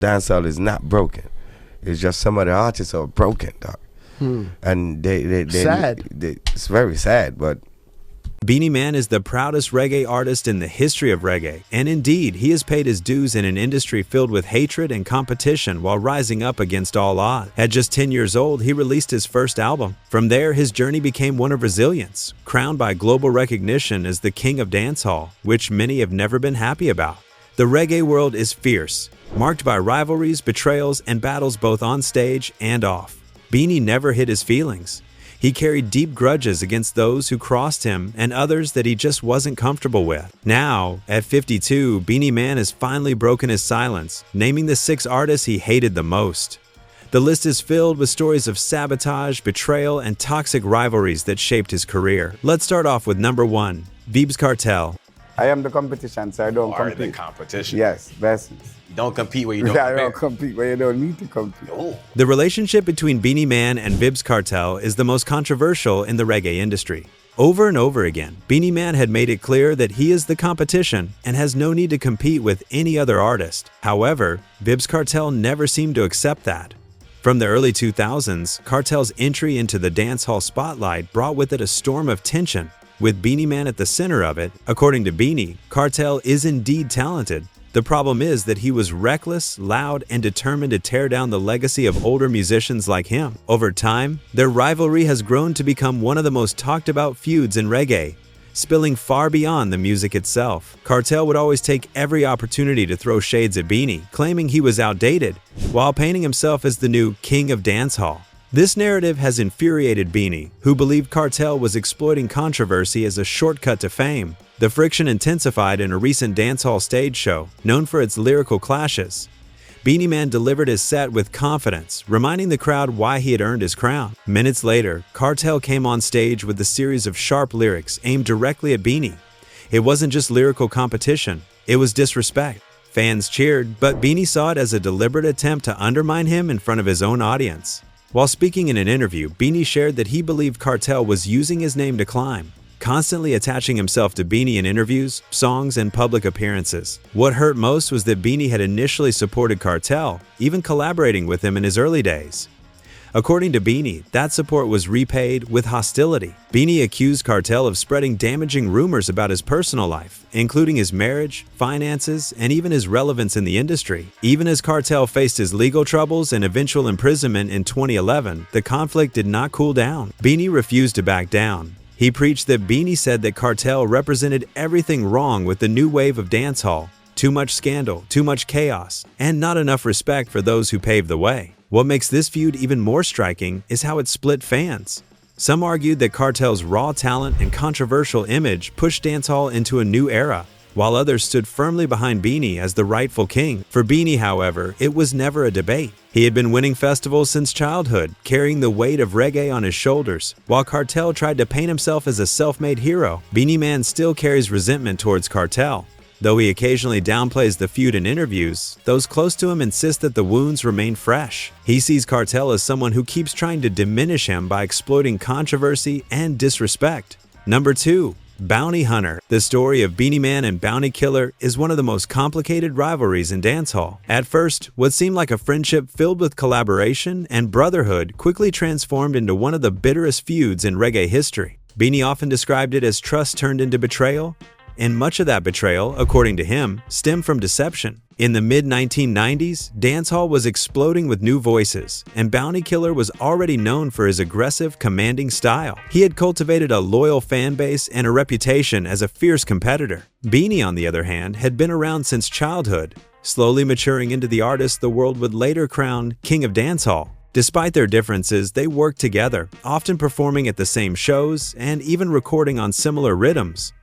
Dancehall is not broken. It's just some of the artists are broken, dog. And it's very sad, but Beenie Man is the proudest reggae artist in the history of reggae, and indeed, he has paid his dues in an industry filled with hatred and competition while rising up against all odds. At just 10 years old, he released his first album. From there, his journey became one of resilience, crowned by global recognition as the king of dancehall, which many have never been happy about. The reggae world is fierce, marked by rivalries, betrayals, and battles both on stage and off. Beenie never hid his feelings. He carried deep grudges against those who crossed him and others that he just wasn't comfortable with. Now, at 52, Beenie Man has finally broken his silence, naming the 6 artists he hated the most. The list is filled with stories of sabotage, betrayal, and toxic rivalries that shaped his career. Let's start off with number 1, Vybz Kartel. I am the competition, so I don't compete. The competition. Yes, best. You don't compete where you don't I don't compete where you don't need to compete. Oh. The relationship between Beenie Man and Vybz Kartel is the most controversial in the reggae industry. Over and over again, Beenie Man had made it clear that he is the competition and has no need to compete with any other artist. However, Vybz Kartel never seemed to accept that. From the early 2000s, Kartel's entry into the dancehall spotlight brought with it a storm of tension, with Beenie Man at the center of it. According to Beenie, Kartel is indeed talented. The problem is that he was reckless, loud, and determined to tear down the legacy of older musicians like him. Over time, their rivalry has grown to become one of the most talked about feuds in reggae, spilling far beyond the music itself. Kartel would always take every opportunity to throw shades at Beenie, claiming he was outdated, while painting himself as the new king of dancehall. This narrative has infuriated Beenie, who believed Kartel was exploiting controversy as a shortcut to fame. The friction intensified in a recent dancehall stage show, known for its lyrical clashes. Beenie Man delivered his set with confidence, reminding the crowd why he had earned his crown. Minutes later, Kartel came on stage with a series of sharp lyrics aimed directly at Beenie. It wasn't just lyrical competition, it was disrespect. Fans cheered, but Beenie saw it as a deliberate attempt to undermine him in front of his own audience. While speaking in an interview, Beenie shared that he believed Kartel was using his name to climb, constantly attaching himself to Beenie in interviews, songs, and public appearances. What hurt most was that Beenie had initially supported Kartel, even collaborating with him in his early days. According to Beenie, that support was repaid with hostility. Beenie accused Kartel of spreading damaging rumors about his personal life, including his marriage, finances, and even his relevance in the industry. Even as Kartel faced his legal troubles and eventual imprisonment in 2011, the conflict did not cool down. Beenie refused to back down. He preached that Beenie said that Kartel represented everything wrong with the new wave of dancehall: too much scandal, too much chaos, and not enough respect for those who paved the way. What makes this feud even more striking is how it split fans. Some argued that Kartel's raw talent and controversial image pushed dancehall into a new era, while others stood firmly behind Beenie as the rightful king. For Beenie, however, it was never a debate. He had been winning festivals since childhood, carrying the weight of reggae on his shoulders. While Kartel tried to paint himself as a self-made hero, Beenie Man still carries resentment towards Kartel. Though he occasionally downplays the feud in interviews, those close to him insist that the wounds remain fresh. He sees Kartel as someone who keeps trying to diminish him by exploiting controversy and disrespect. Number 2. Bounty Hunter. The story of Beenie Man and Bounty Killer is one of the most complicated rivalries in dancehall. At first, what seemed like a friendship filled with collaboration and brotherhood quickly transformed into one of the bitterest feuds in reggae history. Beenie often described it as trust turned into betrayal, and much of that betrayal, according to him, stemmed from deception. In the mid-1990s, dancehall was exploding with new voices, and Bounty Killer was already known for his aggressive, commanding style. He had cultivated a loyal fan base and a reputation as a fierce competitor. Beenie, on the other hand, had been around since childhood, slowly maturing into the artist the world would later crown King of Dancehall. Despite their differences, they worked together, often performing at the same shows and even recording on similar rhythms.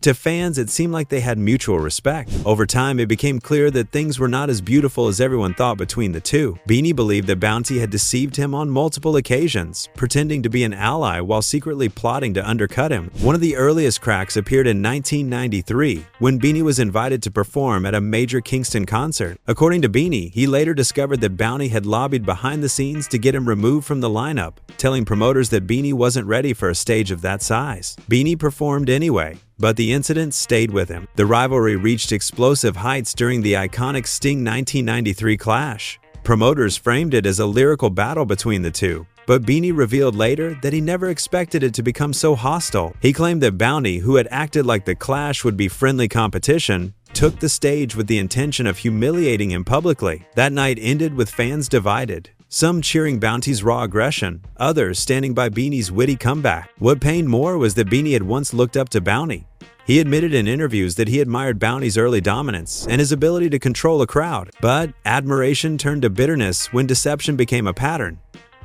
To fans, it seemed like they had mutual respect. Over time, it became clear that things were not as beautiful as everyone thought between the two. Beenie believed that Bounty had deceived him on multiple occasions, pretending to be an ally while secretly plotting to undercut him. One of the earliest cracks appeared in 1993, when Beenie was invited to perform at a major Kingston concert. According to Beenie, he later discovered that Bounty had lobbied behind the scenes to get him removed from the lineup, telling promoters that Beenie wasn't ready for a stage of that size. Beenie performed anyway, But the incident stayed with him. The rivalry reached explosive heights during the iconic Sting 1993 clash. Promoters framed it as a lyrical battle between the two, but Beenie revealed later that he never expected it to become so hostile. He claimed that Bounty, who had acted like the clash would be friendly competition, took the stage with the intention of humiliating him publicly. That night ended with fans divided, some cheering Bounty's raw aggression, others standing by Beenie's witty comeback. What pained more was that Beenie had once looked up to Bounty. He admitted in interviews that he admired Bounty's early dominance and his ability to control a crowd, but admiration turned to bitterness when deception became a pattern.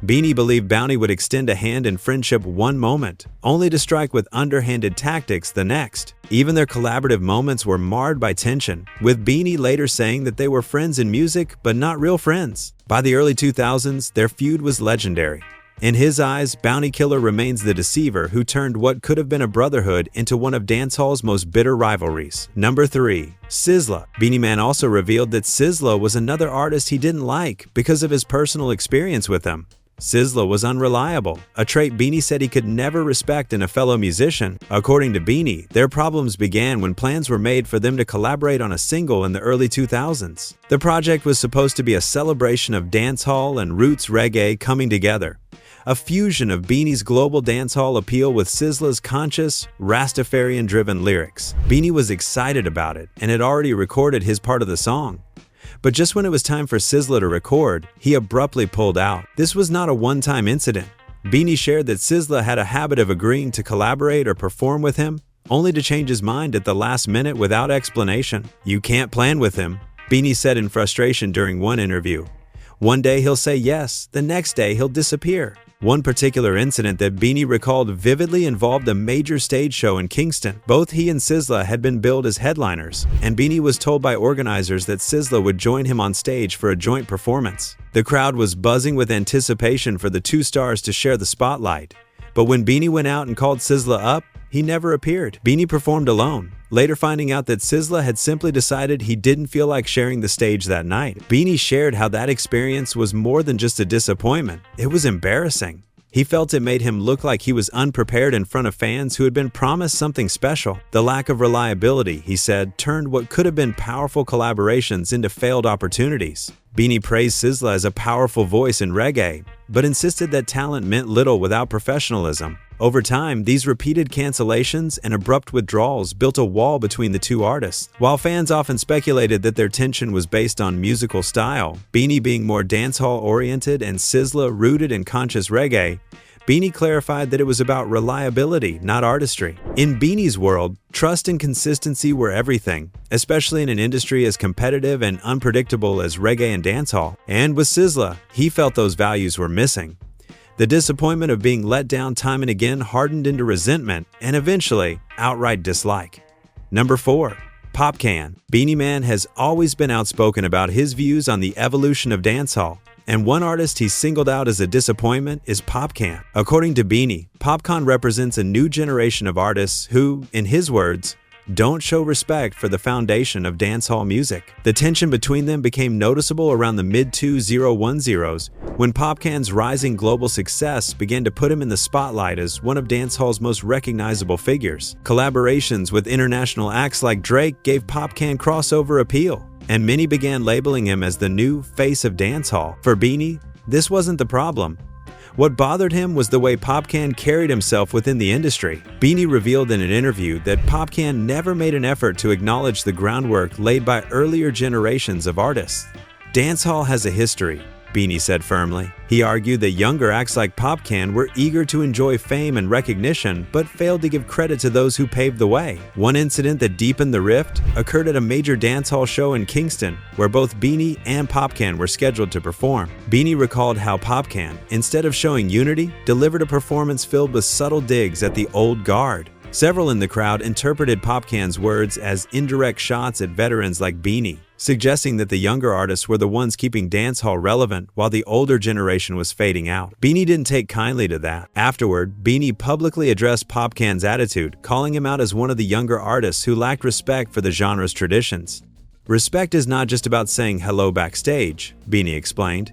Beenie believed Bounty would extend a hand in friendship one moment, only to strike with underhanded tactics the next. Even their collaborative moments were marred by tension, with Beenie later saying that they were friends in music but not real friends. By the early 2000s, their feud was legendary. In his eyes, Bounty Killer remains the deceiver who turned what could have been a brotherhood into one of dancehall's most bitter rivalries. Number 3. Sizzla. Beenie Man also revealed that Sizzla was another artist he didn't like because of his personal experience with him. Sizzla was unreliable, a trait Beenie said he could never respect in a fellow musician. According to Beenie, their problems began when plans were made for them to collaborate on a single in the early 2000s. The project was supposed to be a celebration of dancehall and roots reggae coming together, a fusion of Beenie's global dancehall appeal with Sizzla's conscious, Rastafarian-driven lyrics. Beenie was excited about it and had already recorded his part of the song. But just when it was time for Sizzla to record, he abruptly pulled out. This was not a one-time incident. Beenie shared that Sizzla had a habit of agreeing to collaborate or perform with him, only to change his mind at the last minute without explanation. "You can't plan with him," Beenie said in frustration during one interview. "One day he'll say yes, the next day he'll disappear." One particular incident that Beenie recalled vividly involved a major stage show in Kingston. Both he and Sizzla had been billed as headliners, and Beenie was told by organizers that Sizzla would join him on stage for a joint performance. The crowd was buzzing with anticipation for the two stars to share the spotlight. But when Beenie went out and called Sizzla up, he never appeared. Beenie performed alone, later finding out that Sizzla had simply decided he didn't feel like sharing the stage that night. Beenie shared how that experience was more than just a disappointment. It was embarrassing. He felt it made him look like he was unprepared in front of fans who had been promised something special. The lack of reliability, he said, turned what could have been powerful collaborations into failed opportunities. Beenie praised Sizzla as a powerful voice in reggae, but insisted that talent meant little without professionalism. Over time, these repeated cancellations and abrupt withdrawals built a wall between the two artists. While fans often speculated that their tension was based on musical style, Beenie being more dancehall-oriented and Sizzla rooted in conscious reggae, Beenie clarified that it was about reliability, not artistry. In Beenie's world, trust and consistency were everything, especially in an industry as competitive and unpredictable as reggae and dancehall. And with Sizzla, he felt those values were missing. The disappointment of being let down time and again hardened into resentment and eventually outright dislike. Number 4. Popcan. Beenie Man has always been outspoken about his views on the evolution of dancehall, and one artist he singled out as a disappointment is Popcan. According to Beenie, Popcan represents a new generation of artists who, in his words, don't show respect for the foundation of dancehall music. The tension between them became noticeable around the mid-2010s when Popcan's rising global success began to put him in the spotlight as one of dancehall's most recognizable figures. Collaborations with international acts like Drake gave Popcan crossover appeal, and many began labeling him as the new face of dancehall. For Beenie, this wasn't the problem. What bothered him was the way Popcan carried himself within the industry. Beenie revealed in an interview that Popcan never made an effort to acknowledge the groundwork laid by earlier generations of artists. "Dancehall has a history," Beenie said firmly. He argued that younger acts like Popcan were eager to enjoy fame and recognition, but failed to give credit to those who paved the way. One incident that deepened the rift occurred at a major dancehall show in Kingston, where both Beenie and Popcan were scheduled to perform. Beenie recalled how Popcan, instead of showing unity, delivered a performance filled with subtle digs at the old guard. Several in the crowd interpreted Popcan's words as indirect shots at veterans like Beenie, suggesting that the younger artists were the ones keeping dancehall relevant while the older generation was fading out. Beenie didn't take kindly to that. Afterward, Beenie publicly addressed Popcan's attitude, calling him out as one of the younger artists who lacked respect for the genre's traditions. "Respect is not just about saying hello backstage," Beenie explained.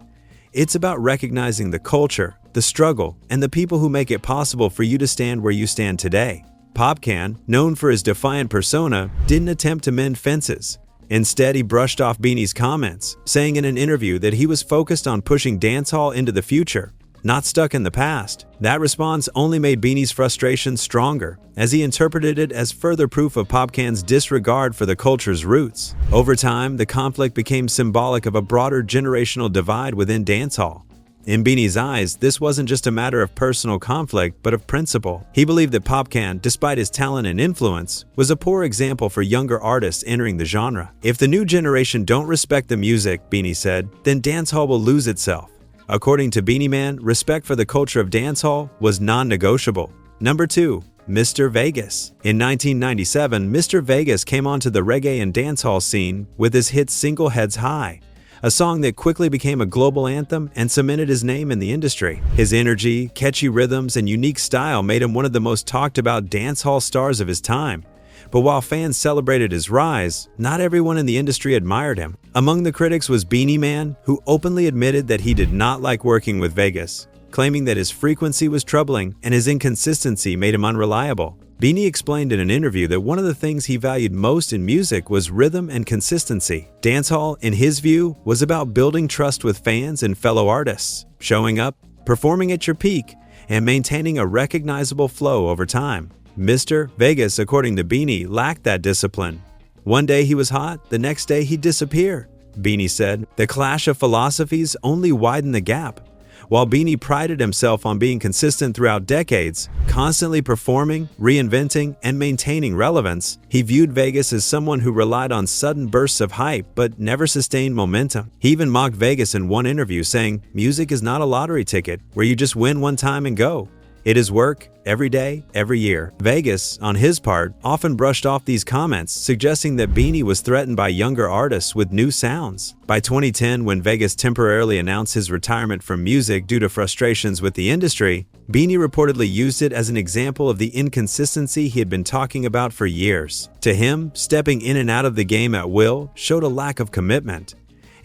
"It's about recognizing the culture, the struggle, and the people who make it possible for you to stand where you stand today." Popcan, known for his defiant persona, didn't attempt to mend fences. Instead, he brushed off Beanie's comments, saying in an interview that he was focused on pushing dancehall into the future, not stuck in the past. That response only made Beanie's frustration stronger, as he interpreted it as further proof of Popcan's disregard for the culture's roots. Over time, the conflict became symbolic of a broader generational divide within dancehall. In Beanie's eyes, this wasn't just a matter of personal conflict, but of principle. He believed that Popcan, despite his talent and influence, was a poor example for younger artists entering the genre. If the new generation don't respect the music, Beanie said, then dancehall will lose itself. According to Beenie Man, respect for the culture of dancehall was non-negotiable. Number 2. Mr. Vegas. In 1997, Mr. Vegas came onto the reggae and dancehall scene with his hit single Heads High, a song that quickly became a global anthem and cemented his name in the industry. His energy, catchy rhythms, and unique style made him one of the most talked about dancehall stars of his time. But while fans celebrated his rise, not everyone in the industry admired him. Among the critics was Beenie Man, who openly admitted that he did not like working with Vegas, claiming that his frequency was troubling and his inconsistency made him unreliable. Beanie explained in an interview that one of the things he valued most in music was rhythm and consistency. Dancehall, in his view, was about building trust with fans and fellow artists, showing up, performing at your peak, and maintaining a recognizable flow over time. Mr. Vegas, according to Beanie, lacked that discipline. One day he was hot, the next day he'd disappear. Beanie said, the clash of philosophies only widened the gap. While Beanie prided himself on being consistent throughout decades, constantly performing, reinventing, and maintaining relevance, he viewed Vegas as someone who relied on sudden bursts of hype but never sustained momentum. He even mocked Vegas in one interview, saying, "Music is not a lottery ticket where you just win one time and go. It is work, every day, every year." Vegas, on his part, often brushed off these comments, suggesting that Beanie was threatened by younger artists with new sounds. By 2010, when Vegas temporarily announced his retirement from music due to frustrations with the industry, Beanie reportedly used it as an example of the inconsistency he had been talking about for years. To him, stepping in and out of the game at will showed a lack of commitment,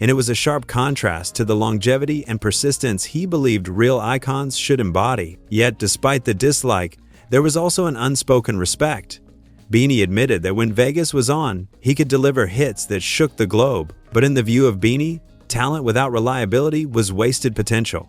and it was a sharp contrast to the longevity and persistence he believed real icons should embody. Yet, despite the dislike, there was also an unspoken respect. Beanie admitted that when Vegas was on, he could deliver hits that shook the globe. But in the view of Beanie, talent without reliability was wasted potential.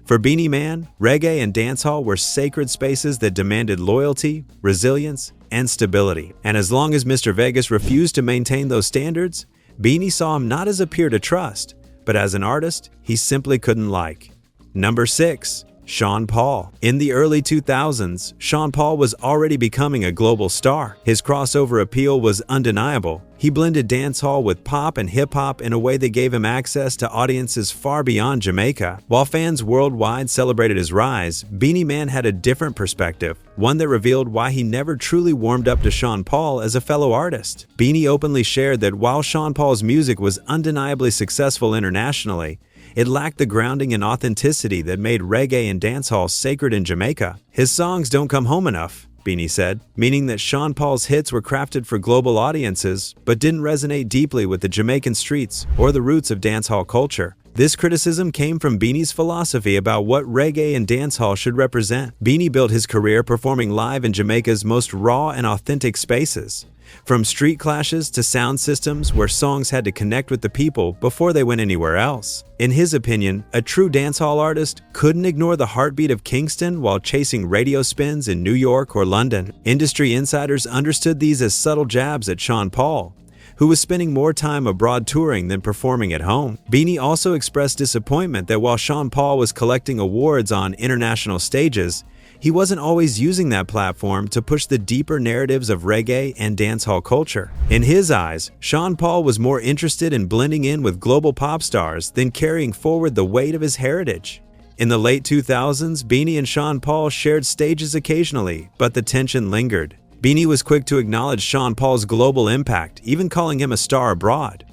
For Beenie Man, reggae and dancehall were sacred spaces that demanded loyalty, resilience, and stability. And as long as Mr. Vegas refused to maintain those standards, Beanie saw him not as a peer to trust, but as an artist he simply couldn't like. Number 6. Sean Paul. In the early 2000s, Sean Paul was already becoming a global star. His crossover appeal was undeniable. He blended dancehall with pop and hip-hop in a way that gave him access to audiences far beyond Jamaica. While fans worldwide celebrated his rise, Beenie Man had a different perspective, one that revealed why he never truly warmed up to Sean Paul as a fellow artist. Beanie openly shared that while Sean Paul's music was undeniably successful internationally, it lacked the grounding and authenticity that made reggae and dancehall sacred in Jamaica. His songs don't come home enough, Beanie said, meaning that Sean Paul's hits were crafted for global audiences but didn't resonate deeply with the Jamaican streets or the roots of dancehall culture. This criticism came from Beanie's philosophy about what reggae and dancehall should represent. Beanie built his career performing live in Jamaica's most raw and authentic spaces, from street clashes to sound systems where songs had to connect with the people before they went anywhere else. In his opinion, a true dancehall artist couldn't ignore the heartbeat of Kingston while chasing radio spins in New York or London. Industry insiders understood these as subtle jabs at Sean Paul, who was spending more time abroad touring than performing at home. Beanie also expressed disappointment that while Sean Paul was collecting awards on international stages, he wasn't always using that platform to push the deeper narratives of reggae and dancehall culture. In his eyes, Sean Paul was more interested in blending in with global pop stars than carrying forward the weight of his heritage. In the late 2000s, Beanie and Sean Paul shared stages occasionally, but the tension lingered. Beanie was quick to acknowledge Sean Paul's global impact, even calling him a star abroad.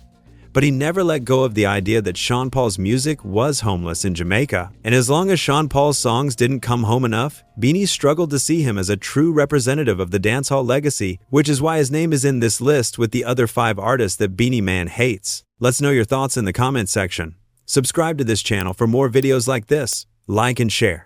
But he never let go of the idea that Sean Paul's music was homeless in Jamaica. And as long as Sean Paul's songs didn't come home enough, Beanie struggled to see him as a true representative of the dancehall legacy, which is why his name is in this list with the other 5 artists that Beenie Man hates. Let's know your thoughts in the comments section. Subscribe to this channel for more videos like this. Like and share.